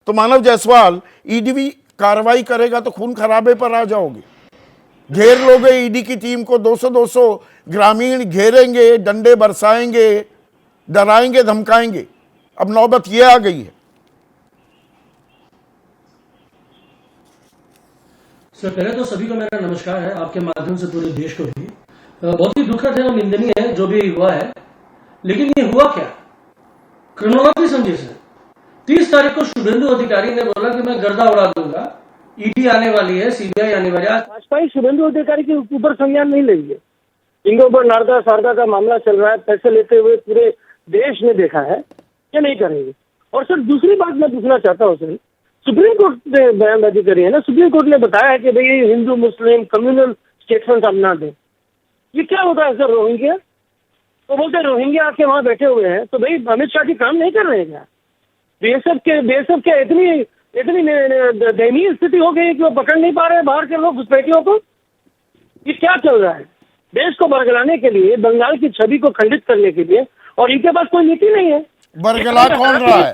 तो मानव जायसवाल ईडी भी कार्रवाई करेगा तो खून खराबे पर आ जाओगे। घेर लोगे ईडी की टीम को, 200-200 ग्रामीण घेरेंगे, डंडे बरसाएंगे, डराएंगे, धमकाएंगे। अब नौबत ये आ गई है। सर, पहले तो सभी को मेरा नमस्कार है, आपके माध्यम से पूरे देश को भी। बहुत ही दुखद है और निंदनीय है जो भी हुआ है, लेकिन ये हुआ क्या? क्रोनोलॉजी समझिए सर। 30 तारीख को शुभेंदु अधिकारी ने बोला कि मैं गर्दा उड़ा दूंगा, ईडी आने वाली है, सीबीआई आने वाली है। आज भाजपा ही शुभेंदु अधिकारी के ऊपर संज्ञान नहीं लेंगे। इनके ऊपर नारदा सारदा का मामला चल रहा है, पैसे लेते हुए पूरे देश ने देखा है, क्या नहीं करेंगे। और सर दूसरी बात मैं पूछना चाहता हूँ सर, सुप्रीम कोर्ट ने बयानबाजी करी है ना, सुप्रीम कोर्ट ने बताया है कि भाई हिंदू मुस्लिम कम्युनल स्टेटमेंट आप ना दें। ये क्या होता है सर? रोहिंग्या तो बोलते रोहिंग्या आके वहां बैठे हुए हैं, तो भाई अमित शाह जी काम नहीं कर रहे हैं क्या? बेशक के इतनी दयनीय स्थिति हो गई कि वो पकड़ नहीं पा रहे हैं बाहर के लोग घुसपैठियों को। ये क्या चल रहा है? देश को बरगलाने के लिए, बंगाल की छवि को खंडित करने के लिए, और इनके पास कोई नीति नहीं है। बरगला कौन रहा है?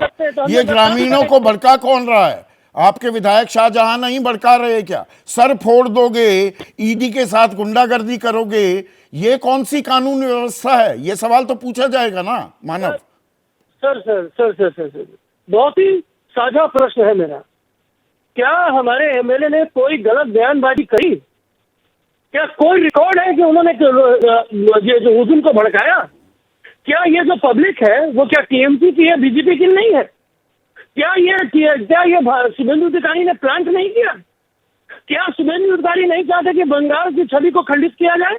ये ग्रामीणों को भड़का कौन रहा है? आपके विधायक शाहजहां नहीं भड़का रहे क्या? सर फोड़ दोगे, ईडी के साथ गुंडागर्दी करोगे, ये कौन सी कानून व्यवस्था है? ये सवाल तो पूछा जाएगा ना मानव। सर, बहुत ही साझा प्रश्न है मेरा। क्या हमारे एमएलए ने कोई गलत बयानबाजी करी? क्या कोई रिकॉर्ड है कि उन्होंने ये जो हुजूम को भड़काया? क्या ये जो पब्लिक है वो क्या टीएमसी की है, बीजेपी की नहीं है? क्या ये शुभेंदु अधिकारी ने प्लांट नहीं किया? क्या शुभेंदु अधिकारी नहीं चाहते कि बंगाल की छवि को खंडित किया जाए?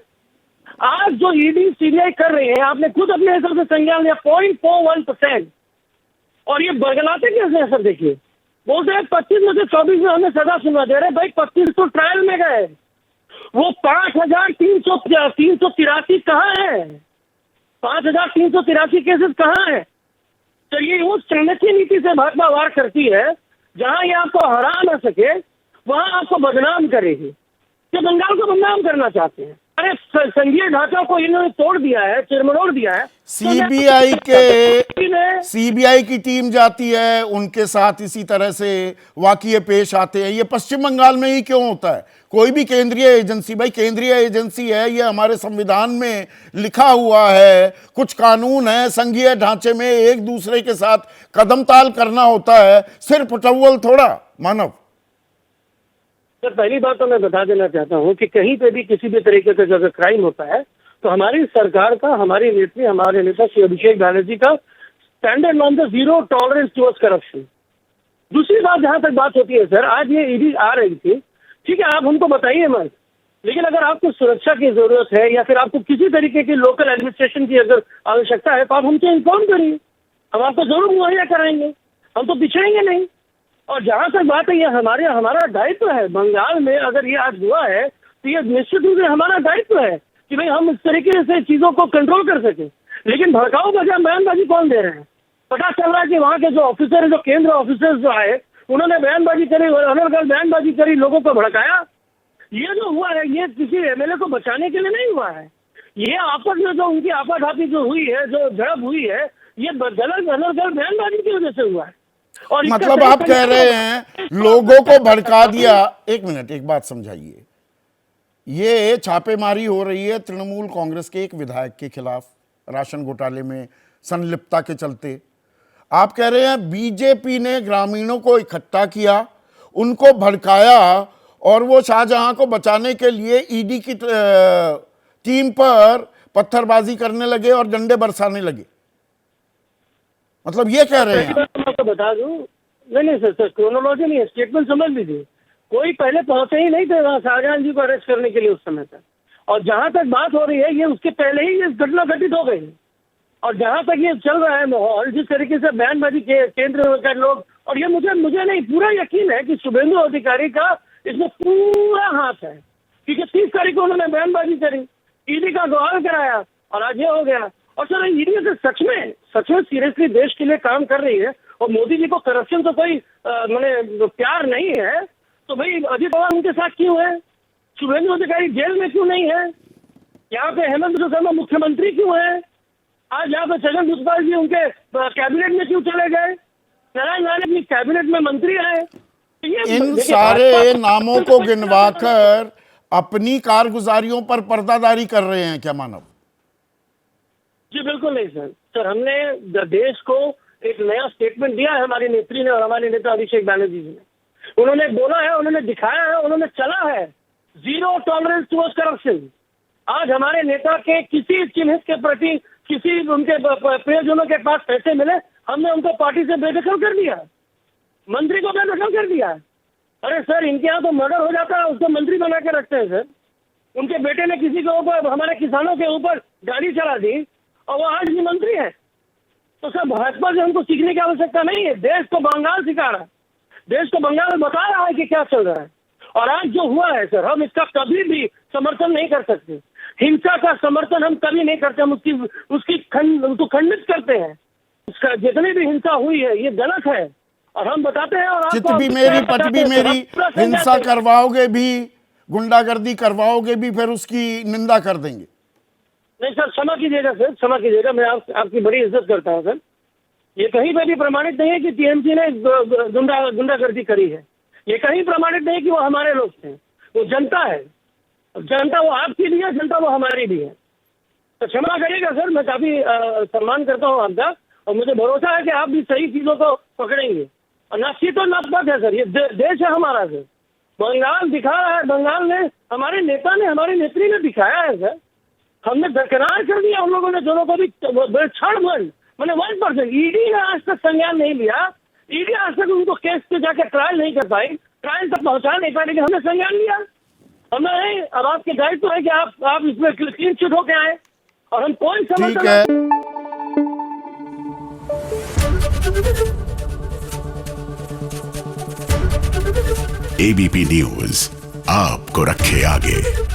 आज जो ईडी सीबीआई कर रहे हैं, आपने खुद अपने हिसाब से संज्ञान लिया 0.41%, और ये बरगलाते कैसे हैं सर? देखिए, बोलते हैं 25 में से 24 में हमें सजा सुनवा दे रहे। भाई 25 तो ट्रायल में गए, वो 5,383 कहाँ है? 5,383 केसेस कहाँ है? तो ये उस चाणक्य नीति से भाजपा वार करती है, जहां ये आपको हरा ना सके वहां आपको बदनाम करेगी। कि बंगाल को बदनाम करना चाहते हैं। अरे संघीय ढांचा को इन्होंने तोड़ दिया है, चिरमरोड़ दिया है। सीबीआई की टीम जाती है, उनके साथ इसी तरह से वाकये पेश आते हैं। ये पश्चिम बंगाल में ही क्यों होता है? कोई भी केंद्रीय एजेंसी, भाई केंद्रीय एजेंसी है, ये हमारे संविधान में लिखा हुआ है, कुछ कानून है, संघीय ढांचे में एक दूसरे के साथ कदम ताल करना होता है, सिर्फ पटौल थोड़ा मानव। सर पहली बात तो मैं बता देना चाहता हूँ कि कहीं पे भी किसी भी तरीके का अगर क्राइम होता है तो हमारी सरकार का, हमारे नेता श्री अभिषेक बैनर्जी का standard norm the zero tolerance towards corruption. दूसरी बात जहां तक बात होती है सर, आज ये ईडी आ रही थी, ठीक है, आप हमको बताइए मत, लेकिन अगर आपको सुरक्षा की जरूरत है या फिर आपको किसी तरीके की लोकल एडमिनिस्ट्रेशन की अगर आवश्यकता है तो आप हमसे इन्फॉर्म करिए, हम आपको जरूर मुहैया कराएंगे, हम तो पिछड़ेंगे नहीं। और जहां तक बात है, ये हमारा दायित्व है। बंगाल में अगर ये आज हुआ है तो ये निश्चित रूप से हमारा दायित्व है कि भाई हम इस तरीके से चीजों को कंट्रोल कर सके। लेकिन भड़काऊ बजाय बयानबाजी कौन दे रहे हैं? पता चल रहा है कि वहाँ के जो ऑफिसर है, जो केंद्र ऑफिसर्स जो आए, उन्होंने बयानबाजी करी, अनर्गल बयानबाजी करी, लोगों को भड़काया। ये जो हुआ है ये किसी एमएलए को बचाने के लिए नहीं हुआ है। ये आपस में जो उनकी आपाधापी जो हुई है, जो झड़प हुई है, ये गलत अनर्गल बयानबाजी की वजह से हुआ है। और मतलब आप कह रहे हैं लोगों को भड़का दिया। एक मिनट, एक बात समझाइए। ये छापेमारी हो रही है तृणमूल कांग्रेस के एक विधायक के खिलाफ राशन घोटाले में संलिप्तता के चलते। आप कह रहे हैं बीजेपी ने ग्रामीणों को इकट्ठा किया, उनको भड़काया और वो शाहजहां को बचाने के लिए ईडी की टीम पर पत्थरबाजी करने लगे और डंडे बरसाने लगे। मतलब ये कह रहे हैं? मैं तो बता दूं, नहीं सर, क्रोनोलॉजी नहीं है, स्टेटमेंट समझ लीजिए। कोई पहले पहुंचे ही नहीं थे वहां शाहजहां जी को अरेस्ट करने के लिए उस समय तक। और जहां तक बात हो रही है, ये उसके पहले ही ये घटना घटित हो गई। और जहां तक ये चल रहा है माहौल, जिस तरीके से बयानबाजी के केंद्र के लोग, और ये मुझे नहीं, पूरा यकीन है कि शुभेंदु अधिकारी का इसमें पूरा हाथ है, क्योंकि 30 तारीख को उन्होंने बयानबाजी करी, ईडी का गवाह कराया और आज ये हो गया। और सर ईडी से सच में सीरियसली देश के लिए काम कर रही है और मोदी जी को करप्शन तो कोई प्यार नहीं है, तो भाई अजित पवार उनके साथ क्यों है? शुभेंदु अधिकारी जेल में क्यों नहीं है? यहाँ पे हेमंत शर्मा मुख्यमंत्री क्यों है? आज यहाँ पे छगन भुजबल जी उनके कैबिनेट में क्यों चले गए? नारायण राणे की कैबिनेट में मंत्री आए। ये इन देखिए, सारे भाजपा- नामों को गिनवाकर अपनी कारगुजारियों पर पर्दादारी कर रहे हैं क्या मानव? जी बिल्कुल नहीं सर। सर हमने देश को एक नया स्टेटमेंट दिया है हमारी नेत्री ने और हमारे नेता अभिषेक बैनर्जी जी ने। उन्होंने बोला है, उन्होंने दिखाया है, उन्होंने चला है, जीरो टॉलरेंस टुवर्ड्स करप्शन। आज हमारे नेता के किसी चिन्हित के प्रति किसी उनके प्रियजनों के पास पैसे मिले, हमने उनको पार्टी से बेदखल कर दिया, मंत्री को बेदखल कर दिया। अरे सर इनके यहाँ तो मर्डर हो जाता है, उसको मंत्री बना के रखते हैं सर। उनके बेटे ने किसी के ऊपर, हमारे किसानों के ऊपर गाड़ी चला दी और वो आज भी मंत्री है। तो सर भाजपा से हमको सीखने की आवश्यकता नहीं है। देश को बंगाल सिखा रहा है, देश को बंगाल बता रहा है कि क्या चल रहा है। और आज जो हुआ है सर, हम इसका कभी भी समर्थन नहीं कर सकते। हिंसा का समर्थन हम कभी नहीं करते, हम उसको खंडित करते हैं। उसका जितनी भी हिंसा हुई है ये गलत है और हम बताते हैं। और चित भी मेरी पट भी मेरी, हिंसा करवाओगे भी, गुंडागर्दी करवाओगे भी, फिर उसकी निंदा कर देंगे। नहीं सर क्षमा कीजिएगा सर, क्षमा कीजिएगा, मैं आपकी बड़ी इज्जत करता हूं सर। ये कहीं पर भी प्रमाणित नहीं है कि टीएमसी ने गुंडागर्दी करी है। ये कहीं प्रमाणित नहीं कि वो हमारे लोग थे। वो जनता है, जनता वो आपकी भी है, जनता वो हमारी भी है। तो क्षमा करिएगा सर, मैं काफी सम्मान करता हूँ आपका और मुझे भरोसा है कि आप भी सही चीजों को पकड़ेंगे। और नफसी तो नफरत है सर, ये देश है हमारा सर। बंगाल दिखा रहा है, बंगाल ने हमारे नेता ने, हमारी नेत्री ने दिखाया है सर। हमने दरकिनार कर दिया उन लोगों ने दोनों को भी क्षण भर, मैंने 1%। ईडी ने आज तक संज्ञान नहीं लिया, ईडी आज तक उनको केस पे जाकर ट्रायल नहीं कर पाई, ट्रायल तक पहुंचा नहीं पाई, लेकिन हमने संज्ञान लिया। हमें अब आपके दायित्व है कि आप इसमें क्लीन चिट होके आए और हम कोई ठीक समर्थन है। एबीपी न्यूज आपको रखे आगे।